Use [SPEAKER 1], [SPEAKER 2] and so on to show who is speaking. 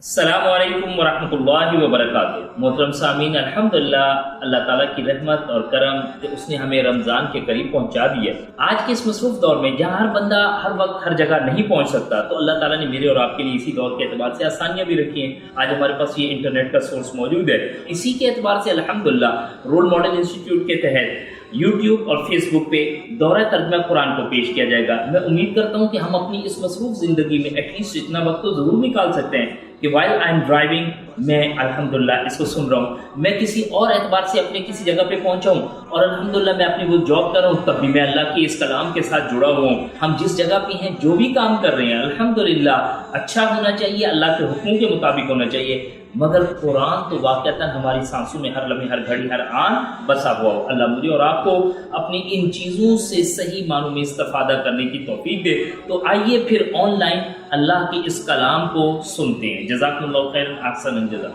[SPEAKER 1] السلام علیکم ورحمۃ اللہ وبرکاتہ۔ محترم سامعین، الحمدللہ اللہ تعالیٰ کی رحمت اور کرم کہ اس نے ہمیں رمضان کے قریب پہنچا دیا۔ آج کے اس مصروف دور میں جہاں ہر بندہ ہر وقت ہر جگہ نہیں پہنچ سکتا، تو اللہ تعالیٰ نے میرے اور آپ کے لیے اسی دور کے اعتبار سے آسانیاں بھی رکھی ہیں۔ آج ہمارے پاس یہ انٹرنیٹ کا سورس موجود ہے، اسی کے اعتبار سے الحمدللہ رول ماڈل انسٹیٹیوٹ کے تحت یوٹیوب اور فیس بک پہ دورہ ترجمہ قرآن کو پیش کیا جائے گا۔ میں امید کرتا ہوں کہ ہم اپنی اس مصروف زندگی میں ایٹ لیسٹ اتنا وقت تو ضرور نکال سکتے ہیں کہ وائل آئی ایم ڈرائیونگ میں الحمدللہ اس کو سن رہا ہوں، میں کسی اور اعتبار سے اپنے کسی جگہ پہ پہنچا ہوں اور الحمدللہ میں اپنی وہ جاب کر رہا ہوں، تب بھی میں اللہ کے اس کلام کے ساتھ جڑا ہوا ہوں۔ ہم جس جگہ پہ ہیں، جو بھی کام کر رہے ہیں، الحمدللہ اچھا ہونا چاہیے، اللہ کے حکموں کے مطابق ہونا چاہیے، مگر قرآن تو واقعتاً ہماری سانسوں میں ہر لمحے، ہر گھڑی، ہر آن بسا ہوا ہو۔ اللہ مجھے اور آپ کو اپنی ان چیزوں سے صحیح معنوں میں استفادہ کرنے کی توفیق دے۔ تو آئیے پھر آن لائن اللہ کے اس کلام کو سنتے ہیں۔ جزاکم اللہ خیر، احسن الجزا۔